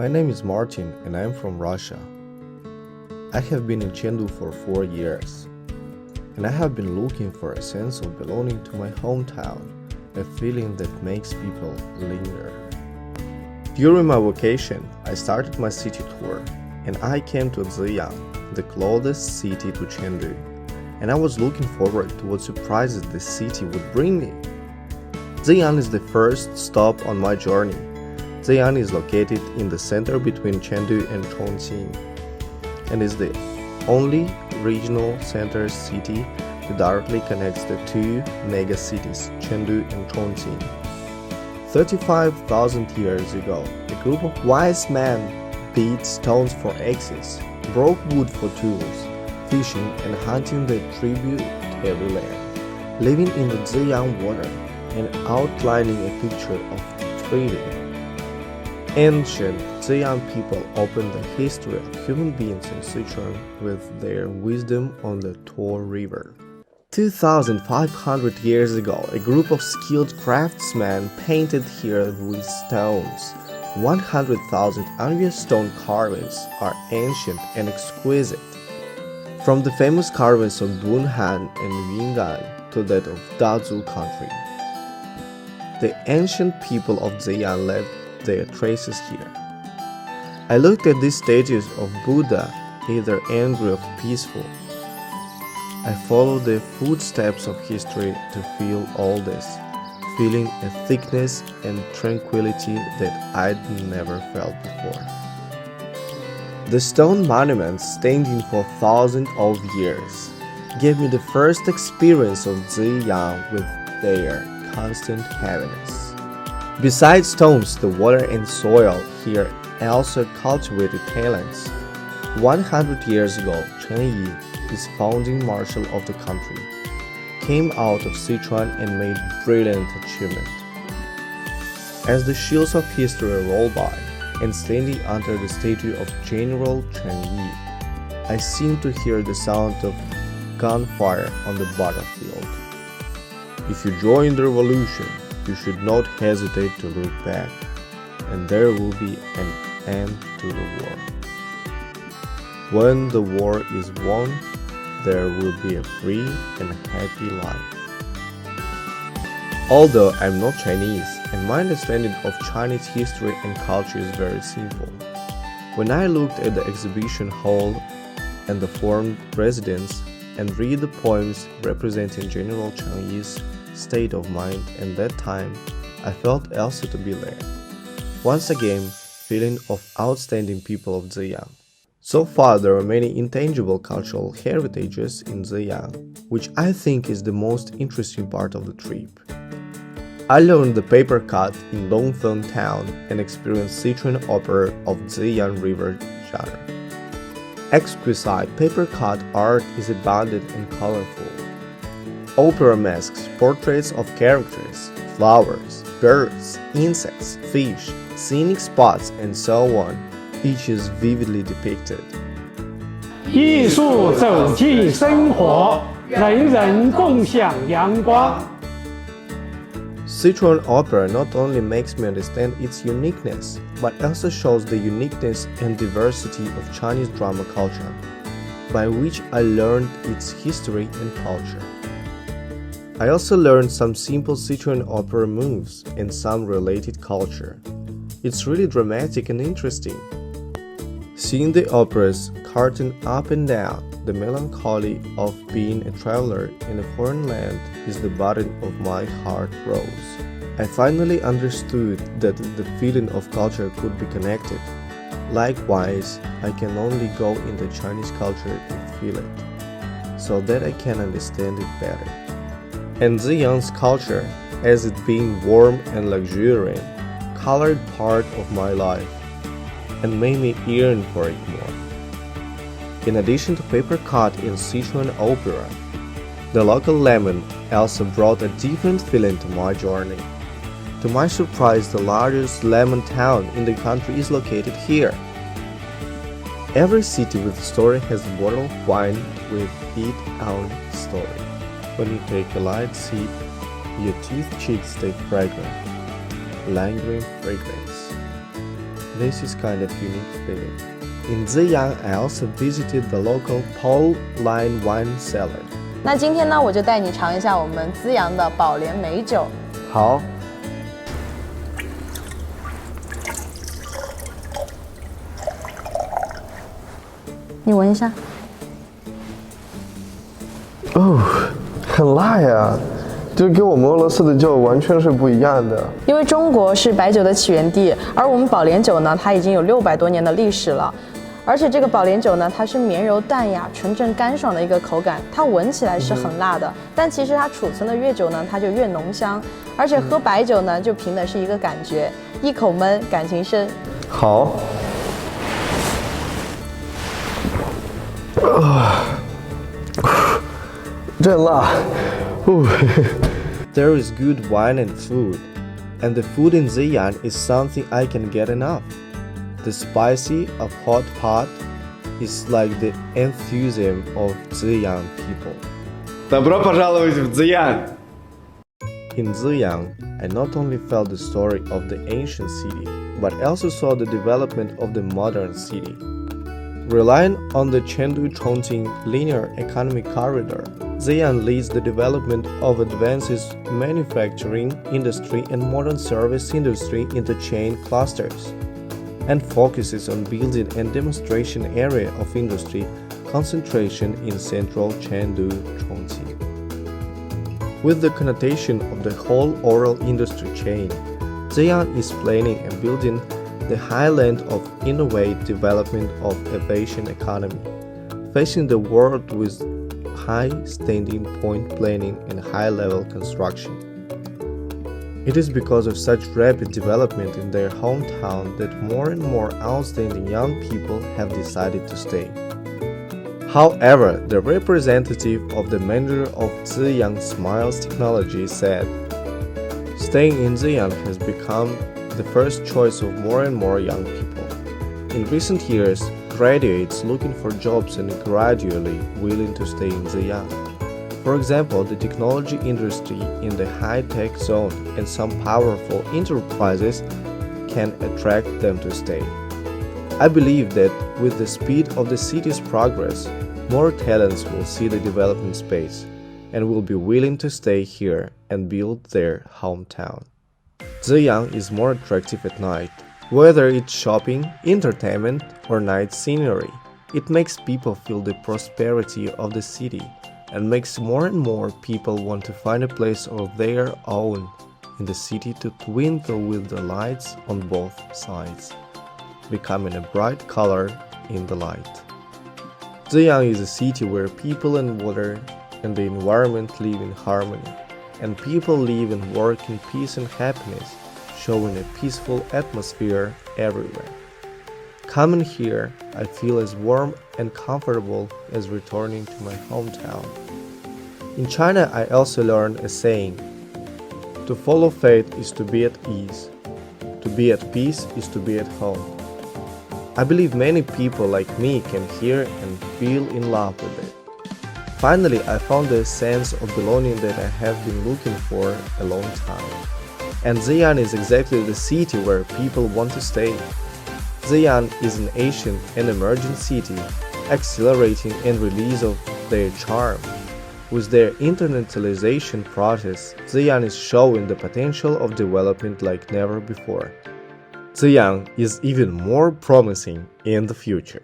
My name is Martin and I am from Russia. I have been in Chengdu for 4 years, and I have been looking for a sense of belonging to my hometown, a feeling that makes people linger. During my vacation, I started my city tour, and I came to Ziyang, the closest city to Chengdu, and I was looking forward to what surprises the city would bring me. Ziyang is the first stop on my journey. Ziyang is located in the center between Chengdu and Chongqing, and is the only regional center city that directly connects the two mega cities, Chengdu and Chongqing. 35,000 years ago, a group of wise men beat stones for axes, broke wood for tools, fishing and hunting the tributary land, living in the Ziyang water and outlining a picture of freedom. Ancient Ziyang people opened the history of human beings in Sichuan with their wisdom on the Tor River. 2,500 years ago, a group of skilled craftsmen painted here with stones. 100,000 unreal stone carvings are ancient and exquisite. From the famous carvings of Bunhan and Yiran to that of Dazhu country. The ancient people of Ziyang left their traces here. I looked at these statues of Buddha, either angry or peaceful. I followed the footsteps of history to feel all this, feeling a thickness and tranquility that I'd never felt before. The stone monuments, standing for thousands of years, gave me the first experience of Ziyang with their constant heaviness. Besides stones, the water and soil here also cultivated talents. 100 years ago, Chen Yi, his founding marshal of the country, came out of Sichuan and made brilliant achievement. As the shields of history roll by, and standing under the statue of General Chen Yi, I seem to hear the sound of gunfire on the battlefield. If you join the revolution, you should not hesitate to look back, and there will be an end to the war. When the war is won, there will be a free and happy life. Although I'm not Chinese, and my understanding of Chinese history and culture is very simple, when I looked at the exhibition hall and the foreign residence and read the poems representing General Chen Yi's state of mind at that time, I felt also to be there. Once again, feeling of outstanding people of Ziyang. So far, there are many intangible cultural heritages in Ziyang, which I think is the most interesting part of the trip. I learned the paper cut in Dongfeng town and experienced Sichuan opera of Ziyang River genre. Exquisite paper cut art is abundant and colorful. Opera masks portraits of characters, flowers, birds, insects, fish, scenic spots, and so on. Each is vividly depicted. 艺术走进生活，人人共享阳光。 Sichuan opera not only makes me understand its uniqueness, but also shows the uniqueness and diversity of Chinese drama culture, by which I learned its history and culture. I also learned some simple Sichuan opera moves and some related culture. It's really dramatic and interesting. Seeing the operas carting up and down, the melancholy of being a traveler in a foreign land is the button of my heart rose. I finally understood that the feeling of culture could be connected. Likewise, I can only go in the Chinese culture and feel it, so that I can understand it better. And Ziyang's culture, as it being warm and luxuriant, colored part of my life and made me yearn for it more. In addition to paper cut in Sichuan opera, the local lemon also brought a different feeling to my journey. To my surprise, the largest lemon town in the country is located here. Every city with a story has a bottle of wine with its own story. When you take a light sip, your teeth cheeks stay fragrant, lingering fragrance. This is kind of unique feeling. In Ziyang, I also visited the local pole line wine cellar. 那今天呢，我就带你尝一下我们资阳的宝莲美酒。好。你闻一下。哦，很辣呀，就跟我们俄罗斯的酒完全是不一样的。因为中国是白酒的起源地，而我们宝莲酒呢，它已经有600多年的历史了。而且这个宝莲酒呢，它是绵柔淡雅、纯正干爽的一个口感，它闻起来是很辣的，但其实它储存的越久呢，它就越浓香。而且喝白酒呢，就凭的是一个感觉，一口闷，感情深。好。真辣。There is good wine and food, and the food in Ziyang is something I can get enough. The spicy of hot pot is like the enthusiasm of Ziyang people. Добро пожаловать в Ziyang! In Ziyang, I not only felt the story of the ancient city, but also saw the development of the modern city. Relying on the Chengdu-Chongqing linear economic corridor, Ziyang leads the development of advances manufacturing industry and modern service industry into chain clusters, and focuses on building and demonstration area of industry concentration in central Chengdu-Chongqing. With the connotation of the whole oral industry chain, Ziyang is planning and building the highland of innovative development of aviation economy, facing the world with high standing point planning and high-level construction. It is because of such rapid development in their hometown that more and more outstanding young people have decided to stay. However, the representative of the manager of Ziyang Smiles Technology said, "Staying in Ziyang has become the first choice of more and more young people. In recent years, graduates looking for jobs and gradually willing to stay in Ziyang. For example, the technology industry in the high-tech zone and some powerful enterprises can attract them to stay. I believe that with the speed of the city's progress, more talents will see the development space and will be willing to stay here and build their hometown." Ziyang is more attractive at night. Whether it's shopping, entertainment, or night scenery, it makes people feel the prosperity of the city and makes more and more people want to find a place of their own in the city to twinkle with the lights on both sides, becoming a bright color in the light. Ziyang is a city where people and water and the environment live in harmony, and people live and work in peace and happiness, showing a peaceful atmosphere everywhere. Coming here, I feel as warm and comfortable as returning to my hometown. In China, I also learned a saying, "To follow fate is to be at ease. To be at peace is to be at home." I believe many people like me can hear and feel in love with it. Finally, I found the sense of belonging that I have been looking for a long time. And Ziyang is exactly the city where people want to stay. Ziyang is an ancient and emerging city, accelerating and release of their charm. With their internationalization process, Ziyang is showing the potential of development like never before. Ziyang is even more promising in the future.